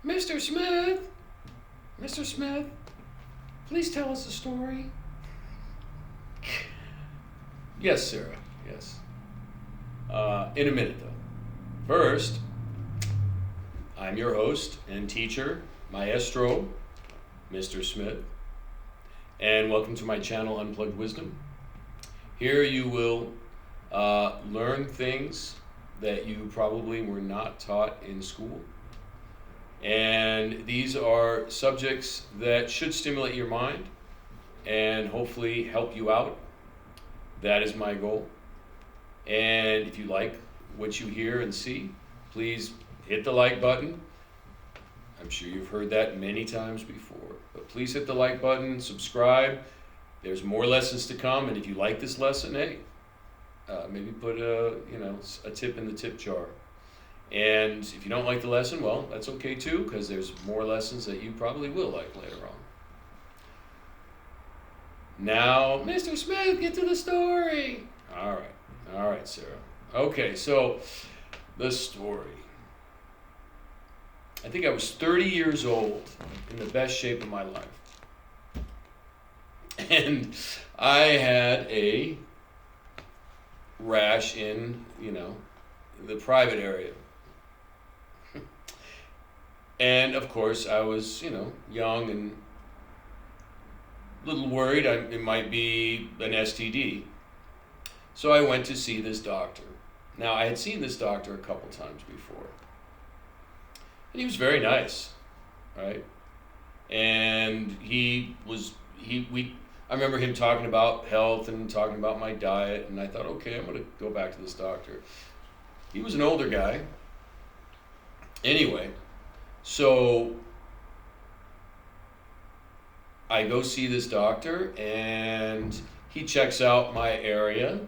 Mr. Smith, please tell us a story. Yes, Sarah, yes. In a minute, though. First, I'm your host and teacher, Maestro, Mr. Smith, and welcome to my channel, Unplugged Wisdom. Here you will learn things that you probably were not taught in school. And these are subjects that should stimulate your mind and hopefully help you out. That is my goal. And if you like what you hear and see, please hit the like button. I'm sure you've heard that many times before, but please hit the like button, subscribe. There's more lessons to come, and if you like this lesson, hey, maybe put a tip in the tip jar. And if you don't like the lesson, well, that's okay too, because there's more lessons that you probably will like later on. Now, Mr. Smith, get to the story. All right, Sarah. Okay, so the story. I think I was 30 years old, in the best shape of my life. And I had a rash in, the private area. And of course, I was, young and a little worried it might be an STD. So I went to see this doctor. Now, I had seen this doctor a couple times before. And he was very nice, right? And I remember him talking about health and talking about my diet, and I thought, okay, I'm going to go back to this doctor. He was an older guy. Anyway, so I go see this doctor, and he checks out my area,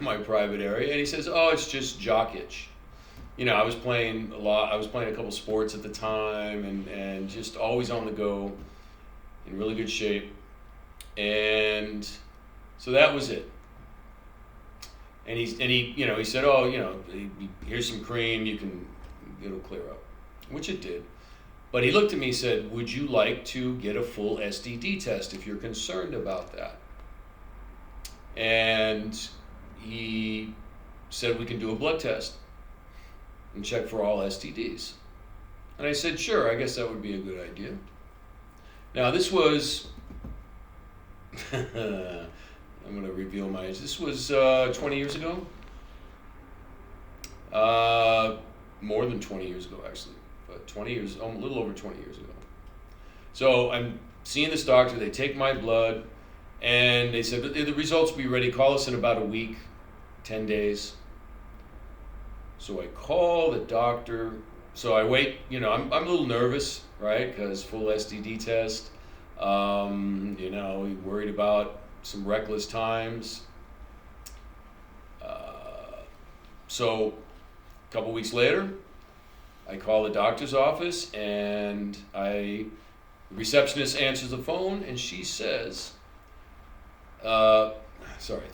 my private area, and he says, oh, it's just jock itch. I was playing a lot. I was playing a couple sports at the time, and just always on the go, in really good shape. And so that was it. And he said, oh, here's some cream, it'll clear up, which it did. But he looked at me and said, would you like to get a full STD test if you're concerned about that? And he said, we can do a blood test and check for all STDs. And I said, sure, I guess that would be a good idea. Now, this was, I'm going to reveal my age. This was 20 years ago. More than 20 years ago, actually. But 20 years, a little over 20 years ago. So I'm seeing this doctor. They take my blood, and they said, the results will be ready. Call us in about a week, 10 days. So I call the doctor. So I wait. I'm a little nervous, right? Because full STD test. Worried about some reckless times. So a couple weeks later, I call the doctor's office, and the receptionist answers the phone, and she says, the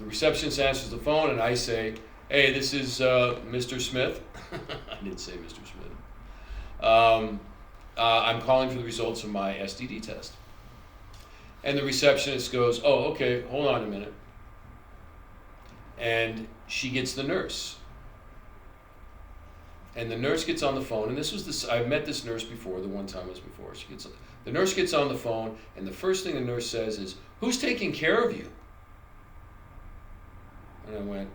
receptionist answers the phone, and I say, hey, this is Mr. Smith. I didn't say Mr. Smith. I'm calling for the results of my STD test. And the receptionist goes, oh, okay, hold on a minute. And she gets the nurse. And the nurse gets on the phone, and I've met this nurse before, the one time was before. The nurse gets on the phone, and the first thing the nurse says is, who's taking care of you? And I went,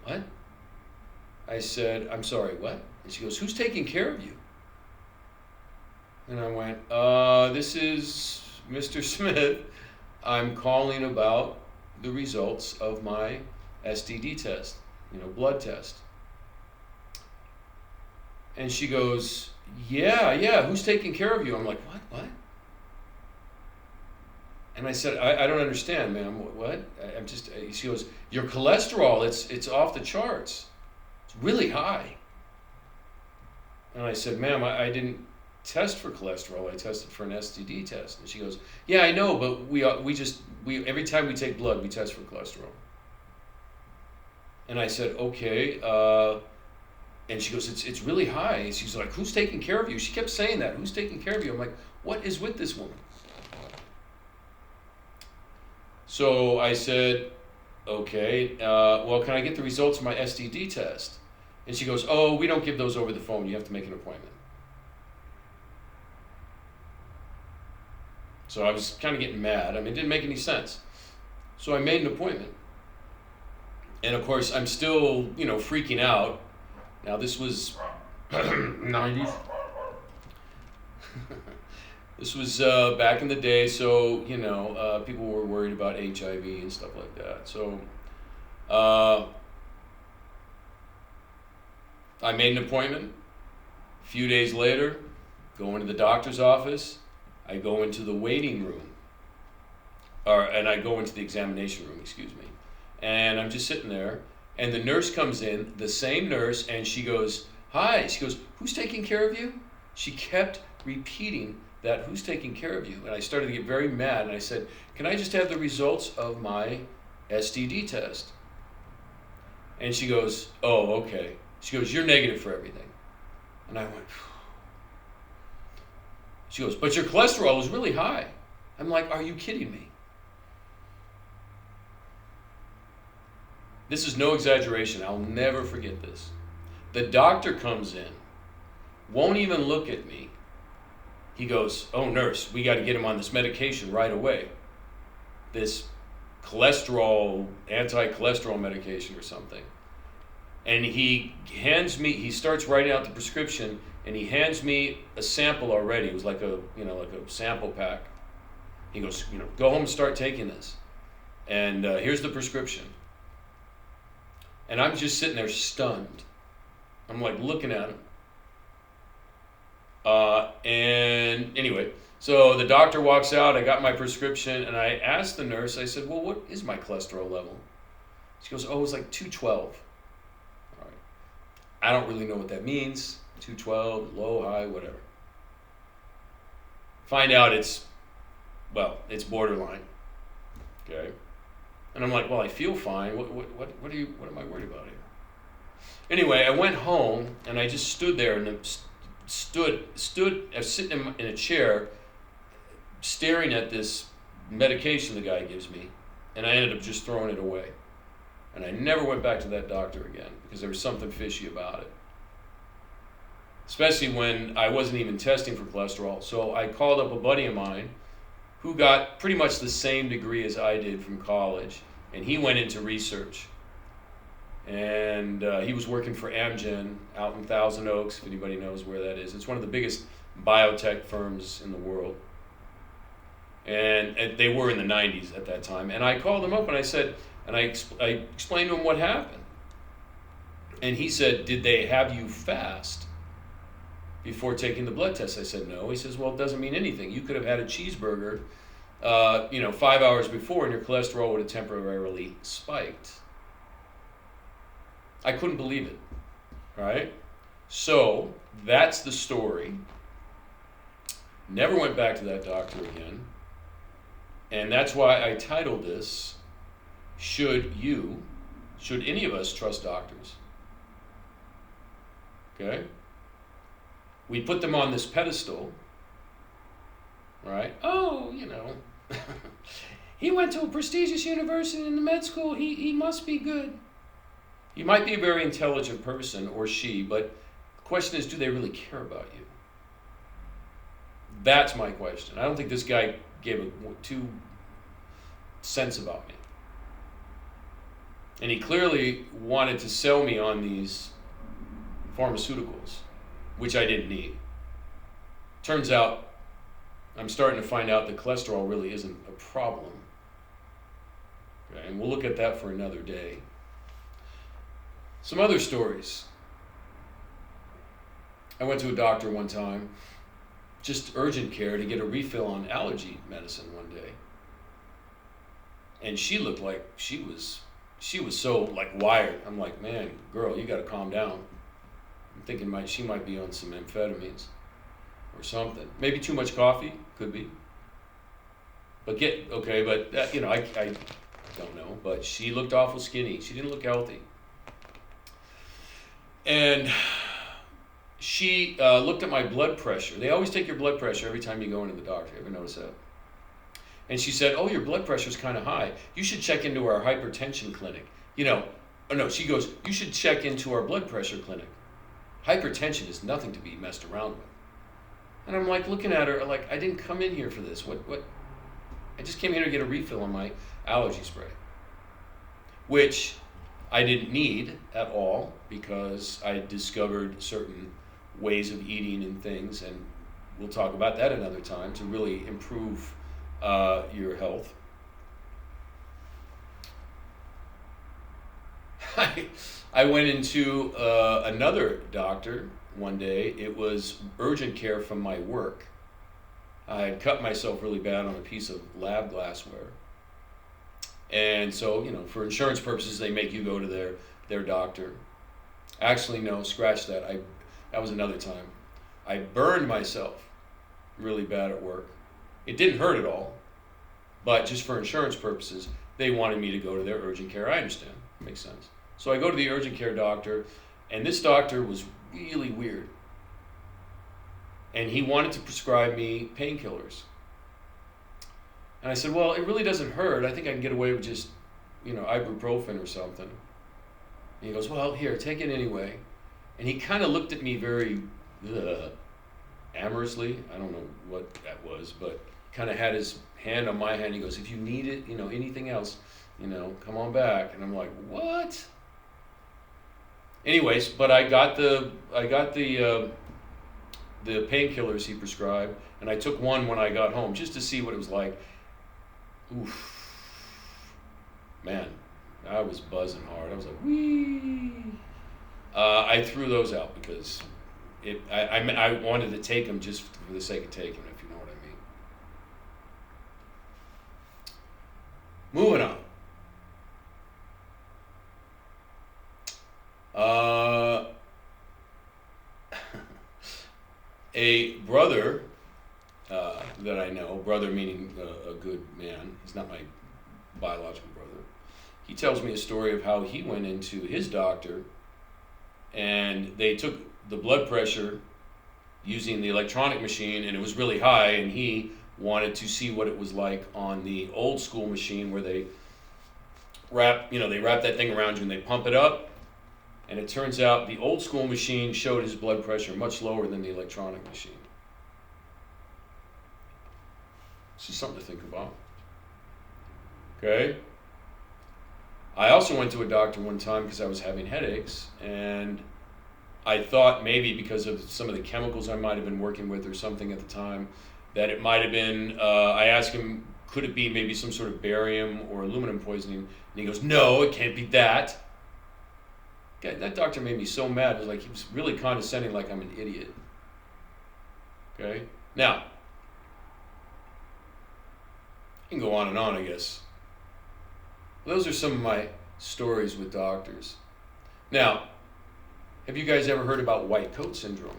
what? I said, I'm sorry, what? And she goes, who's taking care of you? And I went, this is Mr. Smith. I'm calling about the results of my STD test, blood test. And she goes, yeah, who's taking care of you? I'm like, what? And I said, I don't understand, ma'am. What? She goes, your cholesterol, it's off the charts. It's really high. And I said, ma'am, I didn't test for cholesterol. I tested for an STD test. And she goes, yeah, I know, but we every time we take blood, we test for cholesterol. And I said, okay, And she goes, it's really high. She's like, who's taking care of you? She kept saying that. Who's taking care of you? I'm like, what is with this woman? So I said, okay, well, can I get the results of my STD test? And she goes, oh, we don't give those over the phone. You have to make an appointment. So I was kind of getting mad. I mean, it didn't make any sense. So I made an appointment. And of course, I'm still, freaking out. Now, this was 90s. This was back in the day, so, people were worried about HIV and stuff like that. So I made an appointment. A few days later, go into the doctor's office. I go into the waiting room. And I go into the examination room, And I'm just sitting there. And the nurse comes in, the same nurse, and she goes, hi. She goes, who's taking care of you? She kept repeating that, who's taking care of you? And I started to get very mad, and I said, can I just have the results of my STD test? And she goes, oh, okay. She goes, you're negative for everything. And I went, phew. She goes, but your cholesterol is really high. I'm like, are you kidding me? This is no exaggeration. I'll never forget this. The doctor comes in, won't even look at me. He goes, oh, nurse, we got to get him on this medication right away. This anti-cholesterol medication or something. And he starts writing out the prescription, and he hands me a sample already. It was like a sample pack. He goes, go home and start taking this. And here's the prescription. And I'm just sitting there stunned. I'm like looking at him. And anyway, so the doctor walks out. I got my prescription, and I asked the nurse, I said, well, what is my cholesterol level? She goes, oh, it's like 212. All right. I don't really know what that means. 212, low, high, whatever. Find out it's borderline. Okay. And I'm like, well, I feel fine. What am I worried about here? Anyway, I went home, and I just stood there and I was sitting in a chair staring at this medication the guy gives me, and I ended up just throwing it away. And I never went back to that doctor again because there was something fishy about it. Especially when I wasn't even testing for cholesterol. So I called up a buddy of mine who got pretty much the same degree as I did from college, and he went into research. And he was working for Amgen out in Thousand Oaks, if anybody knows where that is. It's one of the biggest biotech firms in the world. And they were in the 90s at that time. And I called him up and I said, I explained to him what happened. And he said, did they have you fast before taking the blood test? I said, no. He says, well, it doesn't mean anything. You could have had a cheeseburger, 5 hours before, and your cholesterol would have temporarily spiked. I couldn't believe it, right? So that's the story. Never went back to that doctor again. And that's why I titled this, Should any of us trust doctors? Okay? We put them on this pedestal, right? Oh, he went to a prestigious university in the med school. He must be good. You might be a very intelligent person, or she, but the question is, do they really care about you? That's my question. I don't think this guy gave 2 cents about me. And he clearly wanted to sell me on these pharmaceuticals, which I didn't need. Turns out, I'm starting to find out that cholesterol really isn't a problem. Okay, and we'll look at that for another day. Some other stories. I went to a doctor one time, just urgent care, to get a refill on allergy medicine one day. And she looked like she was so wired. I'm like, man, girl, you got to calm down. I'm thinking she might be on some amphetamines or something. Maybe too much coffee, could be. But I don't know. But she looked awful skinny. She didn't look healthy. And she looked at my blood pressure. They always take your blood pressure every time you go into the doctor. You ever notice that? And she said, oh, your blood pressure's kind of high. You should check into our hypertension clinic. She goes, you should check into our blood pressure clinic. Hypertension is nothing to be messed around with. And I'm like looking at her like, I didn't come in here for this. What? I just came here to get a refill on my allergy spray, which I didn't need at all because I discovered certain ways of eating and things, and we'll talk about that another time, to really improve your health. I went into another doctor one day. It was urgent care from my work. I had cut myself really bad on a piece of lab glassware. And so, for insurance purposes, they make you go to their doctor. Actually, no, scratch that. That was another time. I burned myself really bad at work. It didn't hurt at all, but just for insurance purposes, they wanted me to go to their urgent care. I understand. It makes sense. So I go to the urgent care doctor, and this doctor was really weird. And he wanted to prescribe me painkillers. And I said, well, it really doesn't hurt. I think I can get away with just, ibuprofen or something. And he goes, well, here, take it anyway. And he kind of looked at me very amorously. I don't know what that was, but kind of had his hand on my hand. He goes, if you need it, anything else, come on back. And I'm like, what? Anyways, but I got the painkillers he prescribed, and I took one when I got home just to see what it was like. Oof, man, I was buzzing hard. I was like, wee. I threw those out because I wanted to take them just for the sake of taking them, if you know what I mean. Moving on. A brother that I know, brother meaning a good man, he's not my biological brother, he tells me a story of how he went into his doctor and they took the blood pressure using the electronic machine, and it was really high, and he wanted to see what it was like on the old school machine where they wrap that thing around you and they pump it up. And it turns out the old school machine showed his blood pressure much lower than the electronic machine. This is something to think about. Okay? I also went to a doctor one time because I was having headaches, and I thought maybe because of some of the chemicals I might have been working with or something at the time, that it might have been, I asked him, could it be maybe some sort of barium or aluminum poisoning? And he goes, no, it can't be that. God, that doctor made me so mad. It was like he was really condescending, like I'm an idiot. Okay? Now, you can go on and on, I guess. Those are some of my stories with doctors. Now, have you guys ever heard about white coat syndrome?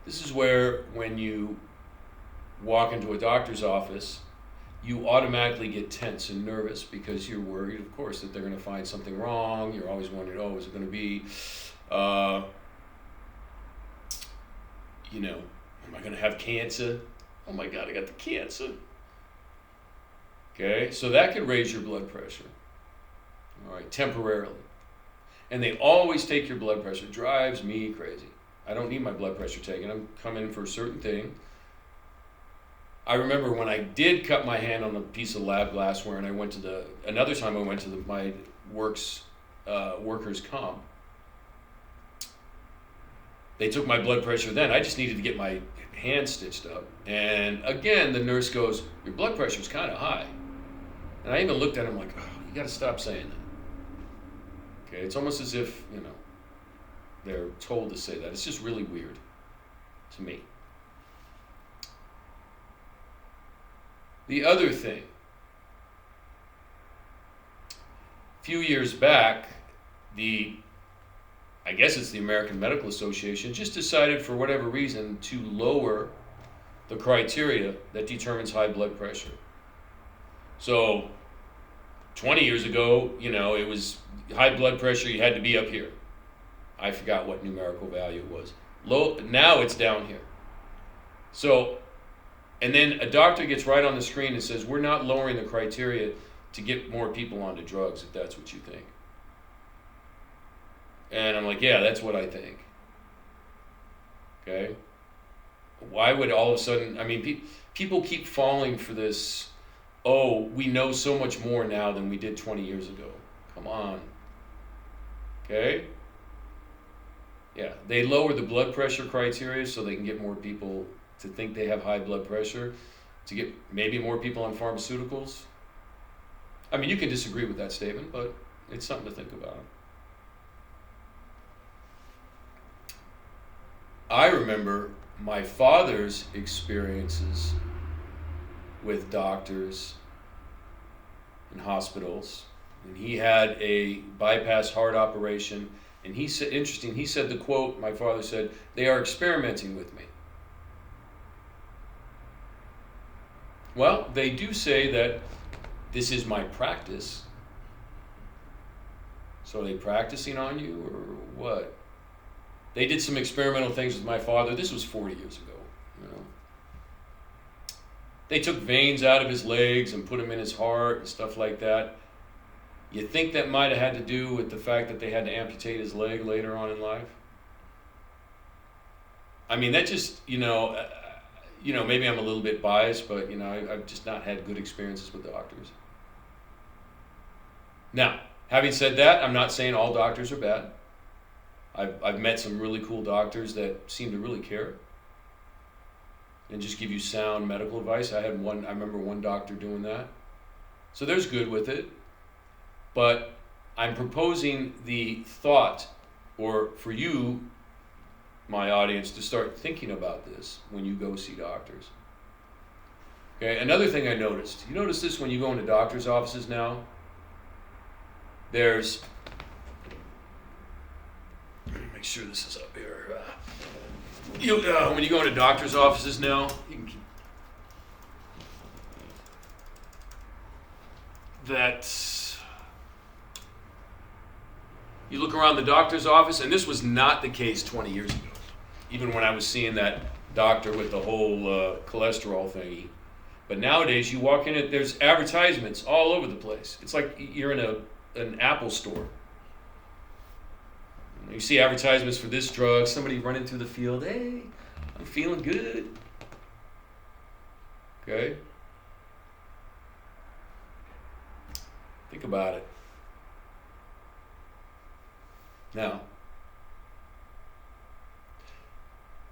This is where when you walk into a doctor's office, you automatically get tense and nervous because you're worried, of course, that they're going to find something wrong. You're always wondering, is it going to be, am I going to have cancer? Oh my God, I got the cancer. Okay, so that could raise your blood pressure, all right, temporarily. And they always take your blood pressure. It drives me crazy. I don't need my blood pressure taken. I'm coming for a certain thing. I remember when I did cut my hand on a piece of lab glassware, and I went to another time I went to my workers' comp. They took my blood pressure then. I just needed to get my hand stitched up. And again, the nurse goes, your blood pressure's kind of high. And I even looked at him like, you got to stop saying that. Okay, it's almost as if, they're told to say that. It's just really weird to me. The other thing, a few years back, I guess it's the American Medical Association, just decided for whatever reason to lower the criteria that determines high blood pressure. So 20 years ago, it was high blood pressure, you had to be up here. I forgot what numerical value it was. Low, now it's down here. So, and then a doctor gets right on the screen and says, we're not lowering the criteria to get more people onto drugs, if that's what you think. And I'm like, yeah, that's what I think. Okay? Why would all of a sudden, I mean, people keep falling for this, oh, we know so much more now than we did 20 years ago. Come on. Okay? Yeah, they lower the blood pressure criteria so they can get more people to think they have high blood pressure, to get maybe more people on pharmaceuticals. I mean, you can disagree with that statement, but it's something to think about. I remember my father's experiences with doctors in hospitals, and he had a bypass heart operation, and he said, interesting, he said the quote, my father said, they are experimenting with me. Well, they do say that this is my practice. So are they practicing on you or what? They did some experimental things with my father. This was 40 years ago. You know. They took veins out of his legs and put them in his heart and stuff like that. You think that might have had to do with the fact that they had to amputate his leg later on in life? I mean, that just, maybe I'm a little bit biased, but, I've just not had good experiences with doctors. Now, having said that, I'm not saying all doctors are bad. I've met some really cool doctors that seem to really care and just give you sound medical advice. I remember one doctor doing that. So there's good with it. But I'm proposing the thought, or for you, my audience, to start thinking about this when you go see doctors. Okay, another thing I noticed. You notice this when you go into doctor's offices now? Let me make sure this is up here. When you go into doctor's offices now, you can keep that. You look around the doctor's office, and this was not the case 20 years ago. Even when I was seeing that doctor with the whole cholesterol thingy. But nowadays, you walk in, there's advertisements all over the place. It's like you're in an Apple store. You see advertisements for this drug, somebody running through the field, hey, I'm feeling good. Okay? Think about it. Now,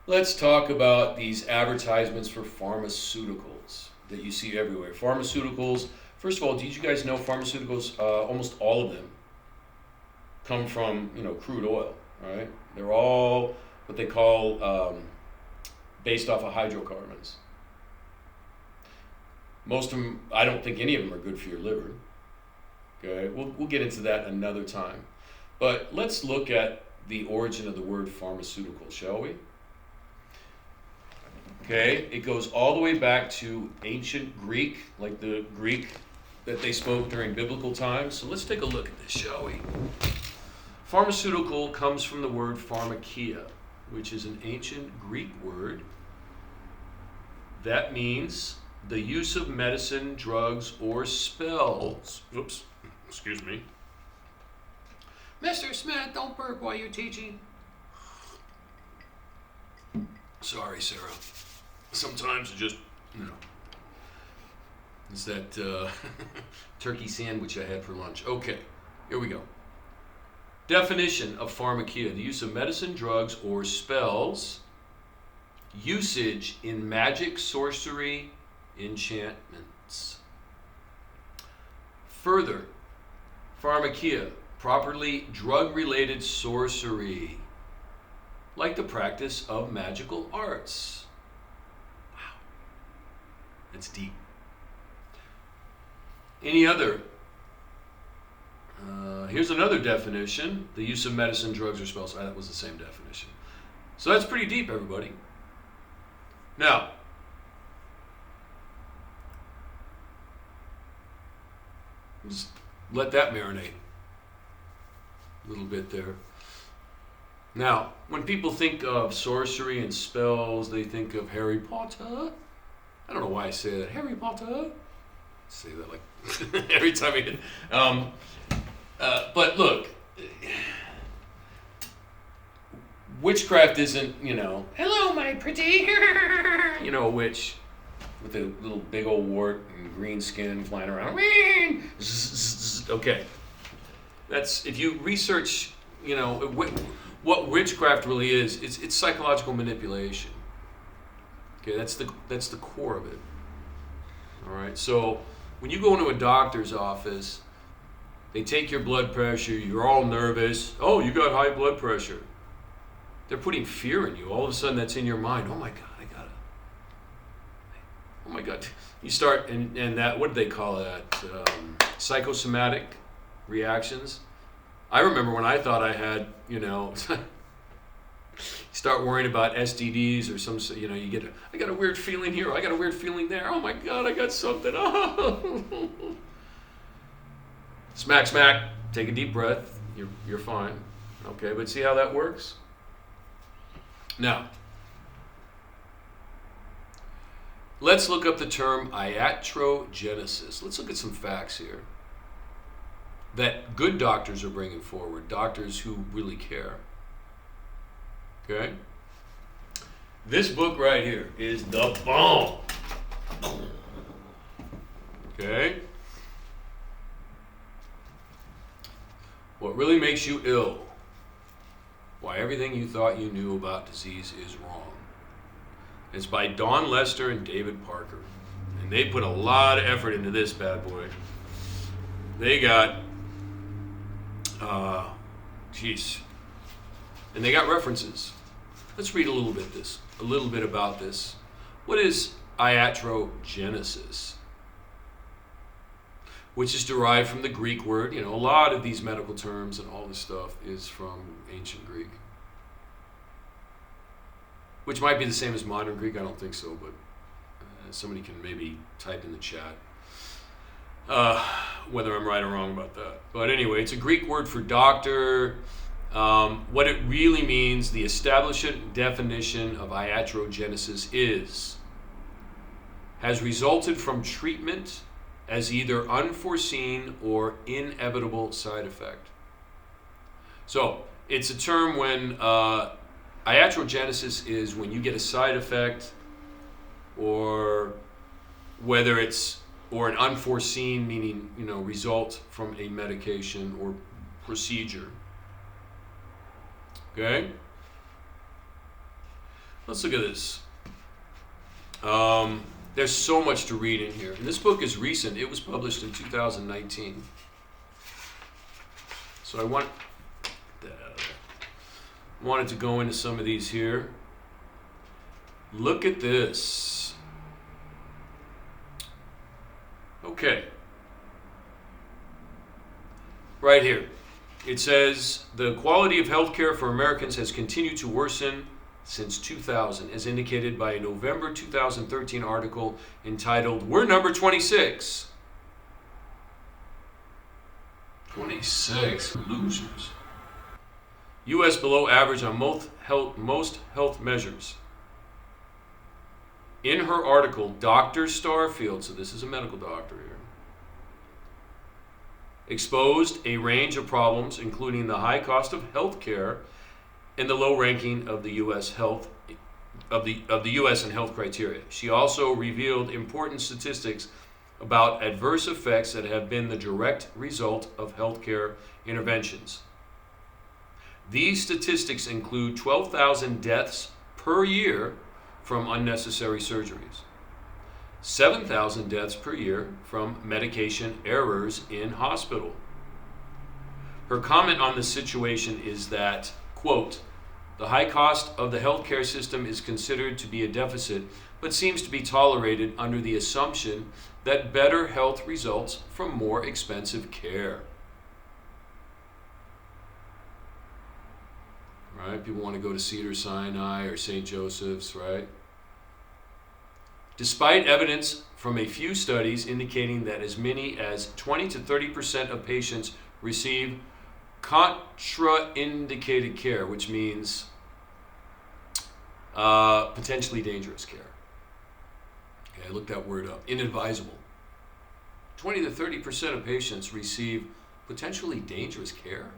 let's talk about these advertisements for pharmaceuticals that you see everywhere. Pharmaceuticals, first of all, did you guys know pharmaceuticals, almost all of them, come from, crude oil, right? They're all what they call based off of hydrocarbons. Most of them, I don't think any of them are good for your liver. Okay, we'll get into that another time. But let's look at the origin of the word pharmaceutical, shall we? Okay, it goes all the way back to ancient Greek, like the Greek that they spoke during biblical times. So let's take a look at this, shall we? Pharmaceutical comes from the word pharmakia, which is an ancient Greek word that means the use of medicine, drugs, or spells. Oops, excuse me. Mr. Smith, don't burp while you're teaching. Sorry, Sarah. Sometimes it just, it's that turkey sandwich I had for lunch. Okay, here we go. Definition of pharmakia: the use of medicine, drugs, or spells. Usage in magic, sorcery, enchantments. Further, pharmakia, properly drug-related sorcery, like the practice of magical arts. Wow, that's deep. Any other? Here's another definition: the use of medicine, drugs, or spells. That was the same definition. So that's pretty deep, everybody. Now, just let that marinate a little bit there. Now, when people think of sorcery and spells, they think of Harry Potter. I don't know why I say that. Harry Potter. I say that like every time I get. But look, witchcraft isn't, hello, my pretty, a witch with a little big old wart and green skin flying around. Okay. That's, if you research, what witchcraft really is, it's psychological manipulation. Okay, that's the core of it. All right. So when you go into a doctor's office, they take your blood pressure. You're all nervous. Oh, you got high blood pressure. They're putting fear in you. All of a sudden, that's in your mind. Oh my God, I got it. Oh my God. You start, and that, what do they call that? Psychosomatic reactions. I remember when I thought I had, start worrying about STDs or some, you get, I got a weird feeling here, I got a weird feeling there, oh my God, I got something. Oh. Smack, smack, take a deep breath, you're fine. Okay, but see how that works? Now, let's look up the term iatrogenesis. Let's look at some facts here that good doctors are bringing forward, doctors who really care. Okay? This book right here is the bomb. Okay? What really makes you ill? Why everything you thought you knew about disease is wrong. It's by Dawn Lester and David Parker. And they put a lot of effort into this bad boy. They got, and they got references. Let's read a little bit about this. What is iatrogenesis? Which is derived from the Greek word. A lot of these medical terms and all this stuff is from ancient Greek. Which might be the same as modern Greek. I don't think so, but somebody can maybe type in the chat whether I'm right or wrong about that. But anyway, it's a Greek word for doctor. What it really means, the established definition of iatrogenesis has resulted from treatment as either unforeseen or inevitable side effect. So it's a term when iatrogenesis is when you get a side effect, or whether it's or an unforeseen, meaning result from a medication or procedure. Okay? Let's look at this. There's so much to read in here. And this book is recent. It was published in 2019. So I wanted to go into some of these here. Look at this. Okay. Right here. It says, the quality of healthcare for Americans has continued to worsen since 2000, as indicated by a November 2013 article entitled, We're Number 26. 26 losers. U.S. below average on most health measures. In her article, Dr. Starfield, so this is a medical doctor here, exposed a range of problems, including the high cost of health care and the low ranking of the U.S. U.S. and health criteria. She also revealed important statistics about adverse effects that have been the direct result of healthcare interventions. These statistics include 12,000 deaths per year from unnecessary surgeries, 7,000 deaths per year from medication errors in hospital. Her comment on the situation is that, quote, the high cost of the healthcare system is considered to be a deficit, but seems to be tolerated under the assumption that better health results from more expensive care. Right? People want to go to Cedars-Sinai or St. Joseph's, right? Despite evidence from a few studies indicating that as many as 20 to 30% of patients receive contraindicated care, which means potentially dangerous care. Okay, I looked that word up. Inadvisable. 20 to 30% of patients receive potentially dangerous care.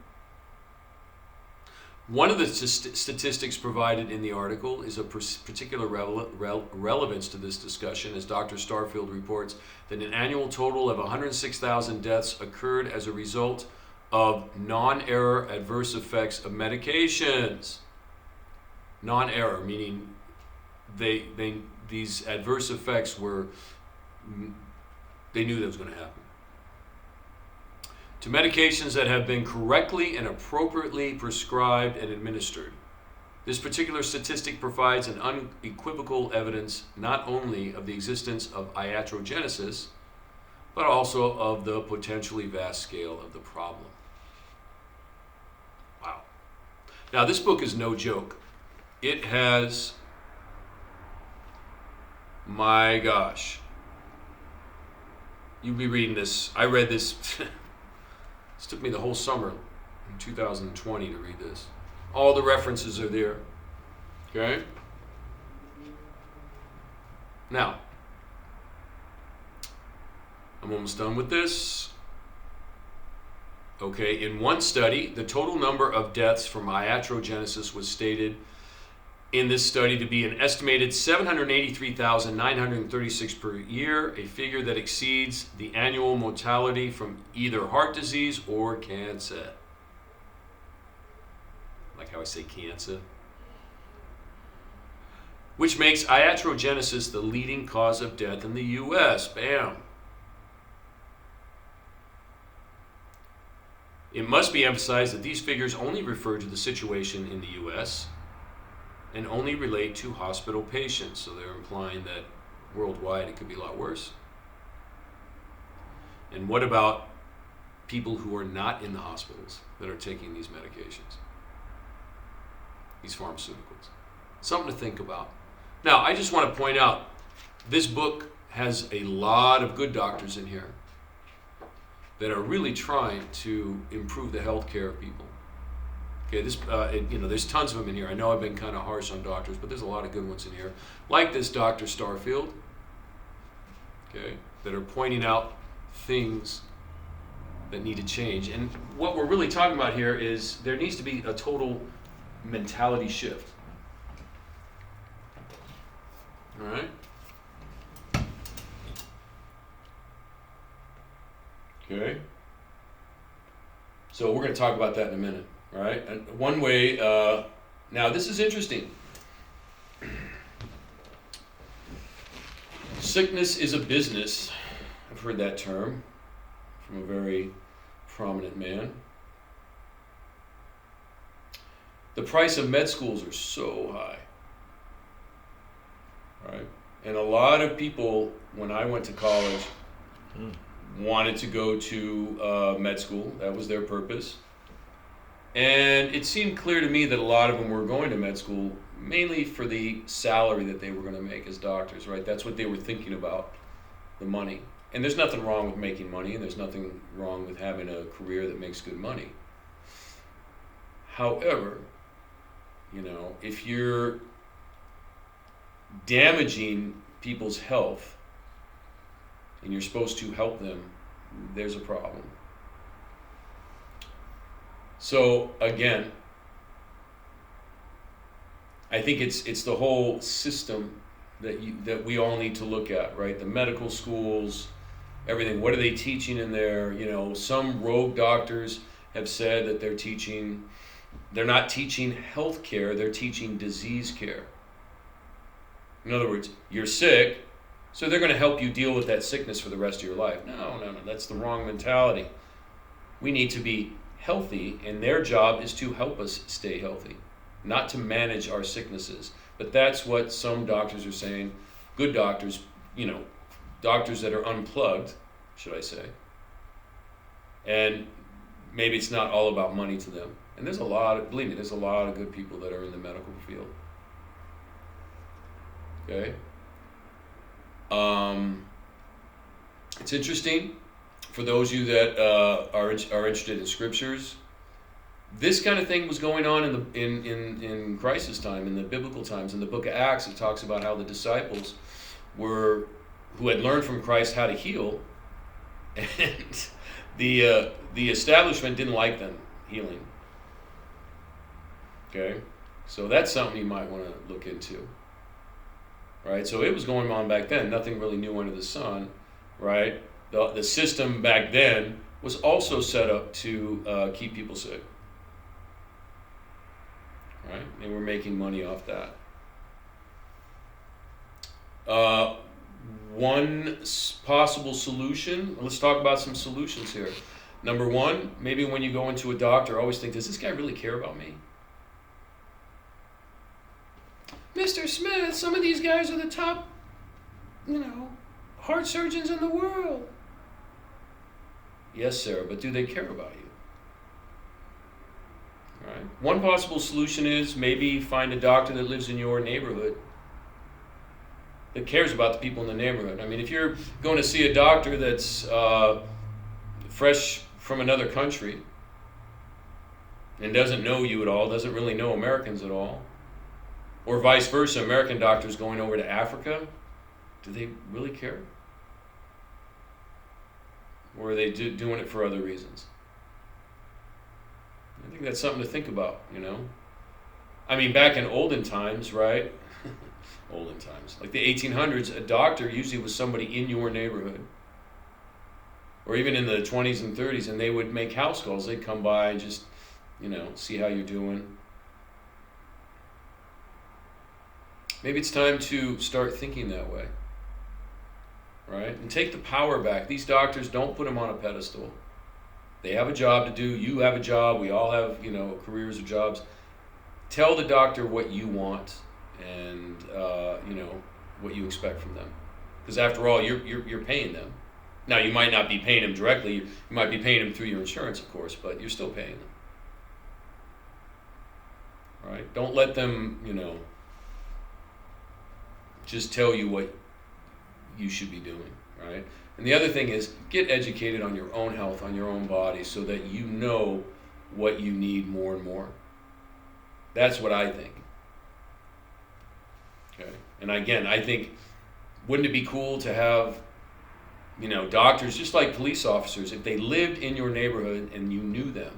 One of the statistics provided in the article is of particular relevance to this discussion, as Dr. Starfield reports that an annual total of 106,000 deaths occurred as a result of non-error adverse effects of medications. Non-error, meaning these adverse effects were, they knew that was going to happen. To medications that have been correctly and appropriately prescribed and administered. This particular statistic provides an unequivocal evidence not only of the existence of iatrogenesis, but also of the potentially vast scale of the problem. Wow. Now, this book is no joke. It has, my gosh, you'll be reading this. I read this. This took me the whole summer in 2020 to read this. All the references are there. Okay? Now, I'm almost done with this. Okay, in one study, the total number of deaths from iatrogenesis was stated in this study to be an estimated 783,936 per year, a figure that exceeds the annual mortality from either heart disease or cancer. Like how I say cancer. Which makes iatrogenesis the leading cause of death in the U.S. Bam. It must be emphasized that these figures only refer to the situation in the U.S., and only relate to hospital patients. So they're implying that worldwide it could be a lot worse. And what about people who are not in the hospitals that are taking these medications, these pharmaceuticals? Something to think about. Now, I just want to point out, this book has a lot of good doctors in here that are really trying to improve the health care of people. Okay, this there's tons of them in here. I know I've been kind of harsh on doctors, but there's a lot of good ones in here, like this Dr. Starfield. Okay, that are pointing out things that need to change. And what we're really talking about here is there needs to be a total mentality shift. All right. Okay. So we're going to talk about that in a minute. All right, and one way, now this is interesting. Sickness is a business. I've heard that term from a very prominent man. The price of med schools are so high. All right, and a lot of people, when I went to college, wanted to go to med school. That was their purpose. And it seemed clear to me that a lot of them were going to med school mainly for the salary that they were going to make as doctors, right? That's what they were thinking about, the money. And there's nothing wrong with making money, and there's nothing wrong with having a career that makes good money. However, if you're damaging people's health and you're supposed to help them, there's a problem. So again, I think it's the whole system that we all need to look at, right? The medical schools, everything. What are they teaching in there? Some rogue doctors have said that they're not teaching health care, they're teaching disease care. In other words, you're sick, so they're going to help you deal with that sickness for the rest of your life. No, that's the wrong mentality. We need to be healthy, and their job is to help us stay healthy, not to manage our sicknesses. But that's what some doctors are saying. Good doctors, doctors that are unplugged, should I say. And maybe it's not all about money to them. And there's a lot of good people that are in the medical field. Okay? It's interesting. For those of you that are interested in scriptures, This kind of thing was going on in crisis time, in the biblical times. In the book of Acts, it talks about how the disciples who had learned from Christ how to heal, and the establishment didn't like them healing. Okay, so that's something you might want to look into. Right, so it was going on back then. Nothing really new under the sun. Right, the system back then was also set up to keep people sick. Right, and we're making money off that. One possible solution. Let's talk about some solutions here. Number one, maybe when you go into a doctor, always think, does this guy really care about me? Mr. Smith, some of these guys are the top, heart surgeons in the world. Yes, Sarah, but do they care about you? All right. One possible solution is maybe find a doctor that lives in your neighborhood that cares about the people in the neighborhood. I mean, if you're going to see a doctor that's fresh from another country and doesn't know you at all, doesn't really know Americans at all, or vice versa, American doctors going over to Africa, do they really care? Or are they doing it for other reasons? I think that's something to think about, I mean, back in olden times, right? Olden times. Like the 1800s, a doctor usually was somebody in your neighborhood. Or even in the 20s and 30s, and they would make house calls. They'd come by and just, see how you're doing. Maybe it's time to start thinking that way. Right? And take the power back. These doctors, don't put them on a pedestal. They have a job to do. You have a job. We all have, careers or jobs. Tell the doctor what you want and, what you expect from them. Because after all, you're paying them. Now, you might not be paying them directly. You might be paying them through your insurance, of course, but you're still paying them. All right? Don't let them, just tell you what you should be doing, right? And the other thing is, get educated on your own health, on your own body, so that you know what you need more and more. That's what I think. Okay? And again, I think, wouldn't it be cool to have, doctors, just like police officers, if they lived in your neighborhood and you knew them?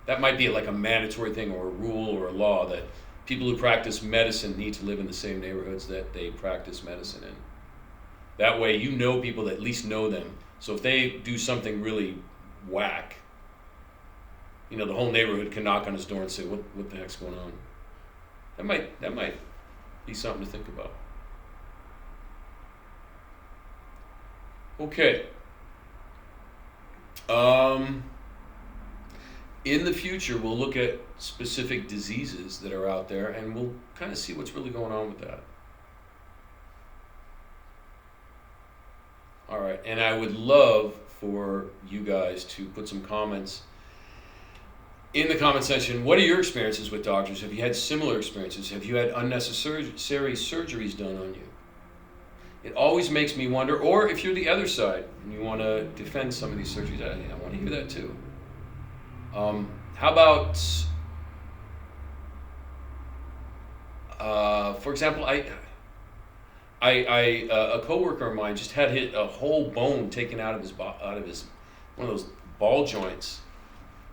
That might be like a mandatory thing or a rule or a law that people who practice medicine need to live in the same neighborhoods that they practice medicine in. That way people that at least know them. So if they do something really whack, the whole neighborhood can knock on his door and say, what the heck's going on? That might be something to think about. Okay. In the future, we'll look at specific diseases that are out there, and we'll kind of see what's really going on with that. All right, and I would love for you guys to put some comments in the comment section. What are your experiences with doctors? Have you had similar experiences? Have you had unnecessary surgeries done on you? It always makes me wonder, or if you're the other side and you want to defend some of these surgeries, I want to hear that too. How about, for example, a coworker of mine just had a whole bone taken out of his one of those ball joints.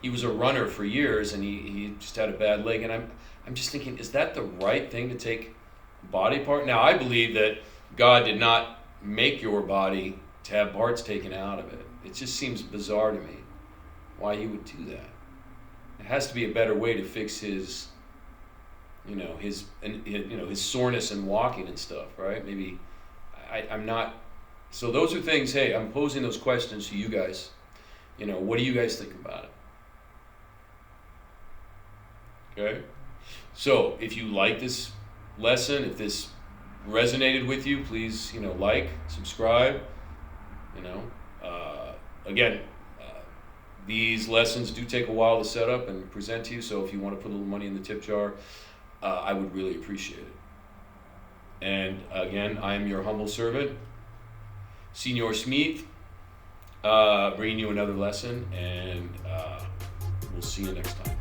He was a runner for years, and he just had a bad leg. And I'm just thinking, is that the right thing to take body part? Now, I believe that God did not make your body to have parts taken out of it. It just seems bizarre to me why he would do that. It has to be a better way to fix his soreness and walking and stuff, right? Maybe I'm not. So those are things. Hey, I'm posing those questions to you guys. What do you guys think about it? Okay. So if you like this lesson, if this resonated with you, please like, subscribe. Again. These lessons do take a while to set up and present to you, so if you want to put a little money in the tip jar, I would really appreciate it. And again, I am your humble servant, Senor Smith, bringing you another lesson, and we'll see you next time.